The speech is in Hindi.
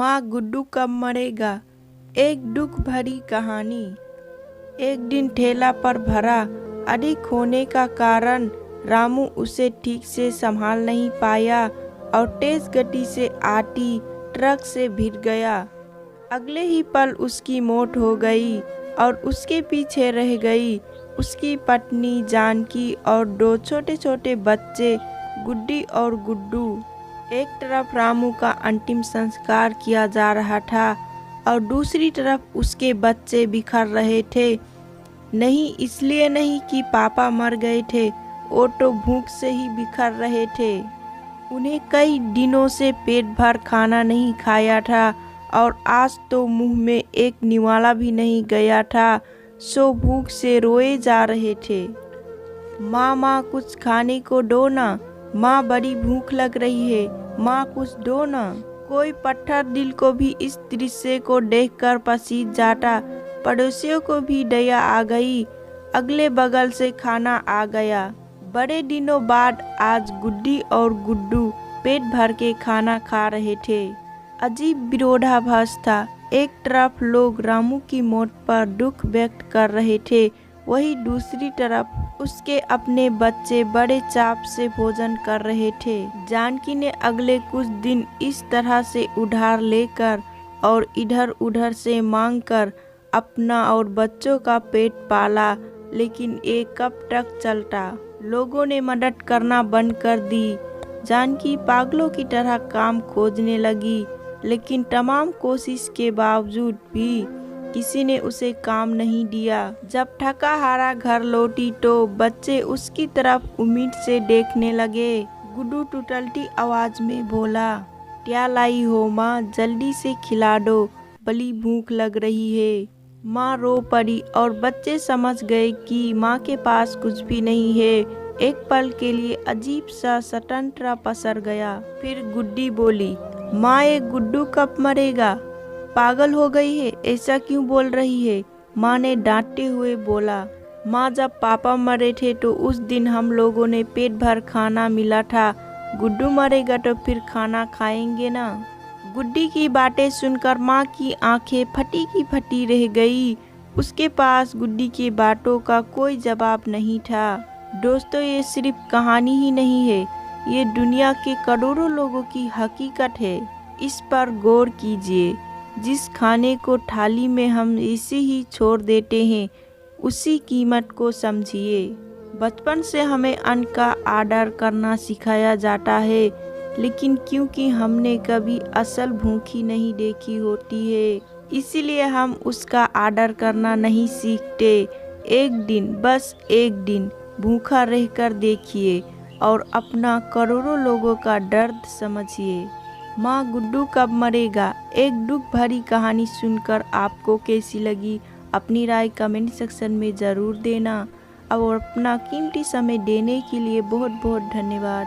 माँ गुड्डू कब मरेगा, एक दुख भरी कहानी। एक दिन ठेला पर भरा अधिक होने का कारण रामू उसे ठीक से संभाल नहीं पाया और तेज गति से आती ट्रक से भिड़ गया। अगले ही पल उसकी मौत हो गई और उसके पीछे रह गई उसकी पत्नी जानकी और दो छोटे छोटे बच्चे गुड्डी और गुड्डू। एक तरफ रामू का अंतिम संस्कार किया जा रहा था और दूसरी तरफ उसके बच्चे बिखर रहे थे। नहीं इसलिए नहीं कि पापा मर गए थे, वो तो भूख से ही बिखर रहे थे। उन्हें कई दिनों से पेट भर खाना नहीं खाया था और आज तो मुंह में एक निवाला भी नहीं गया था, सो भूख से रोए जा रहे थे। माँ माँ कुछ खाने को दो ना, माँ बड़ी भूख लग रही है, माँ कुछ दो ना। कोई पत्थर दिल को भी इस दृश्य को देखकर पसीज जाता। पड़ोसियों को भी दया आ गई, अगले बगल से खाना आ गया। बड़े दिनों बाद आज गुड्डी और गुड्डू पेट भर के खाना खा रहे थे। अजीब विरोधाभास था, एक तरफ लोग रामू की मौत पर दुख व्यक्त कर रहे थे, वहीं दूसरी तरफ उसके अपने बच्चे बड़े चाव से भोजन कर रहे थे। जानकी ने अगले कुछ दिन इस तरह से उधार लेकर और इधर उधर से मांगकर अपना और बच्चों का पेट पाला, लेकिन ये कब तक चलता। लोगों ने मदद करना बंद कर दी। जानकी पागलों की तरह काम खोजने लगी, लेकिन तमाम कोशिश के बावजूद भी किसी ने उसे काम नहीं दिया। जब थका हारा घर लौटी तो बच्चे उसकी तरफ उम्मीद से देखने लगे। गुड्डू टूटती आवाज में बोला, क्या लाई हो माँ, जल्दी से खिला दो, बड़ी भूख लग रही है। माँ रो पड़ी और बच्चे समझ गए कि माँ के पास कुछ भी नहीं है। एक पल के लिए अजीब सा स्वतंत्रता पसर गया। फिर गुड्डी बोली, माँ ये गुड्डू कब मरेगा, पागल हो गई है, ऐसा क्यों बोल रही है। माँ ने डांटते हुए बोला, माँ जब पापा मरे थे तो उस दिन हम लोगों ने पेट भर खाना मिला था, गुड्डू मरेगा तो फिर खाना खाएंगे ना। गुड्डी की बातें सुनकर माँ की आंखें फटी की फटी रह गई। उसके पास गुड्डी की बातों का कोई जवाब नहीं था। दोस्तों, ये सिर्फ कहानी ही नहीं है, ये दुनिया के करोड़ों लोगों की हकीकत है। इस पर गौर कीजिए। जिस खाने को थाली में हम ऐसे ही छोड़ देते हैं, उसी कीमत को समझिए। बचपन से हमें अन्न का आदर करना सिखाया जाता है, लेकिन क्योंकि हमने कभी असल भूखी नहीं देखी होती है, इसीलिए हम उसका आदर करना नहीं सीखते। एक दिन, बस एक दिन भूखा रहकर देखिए और अपना करोड़ों लोगों का दर्द समझिए। माँ गुड्डू कब मरेगा, एक दुख भरी कहानी सुनकर आपको कैसी लगी, अपनी राय कमेंट सेक्शन में ज़रूर देना और अपना कीमती समय देने के लिए बहुत बहुत धन्यवाद।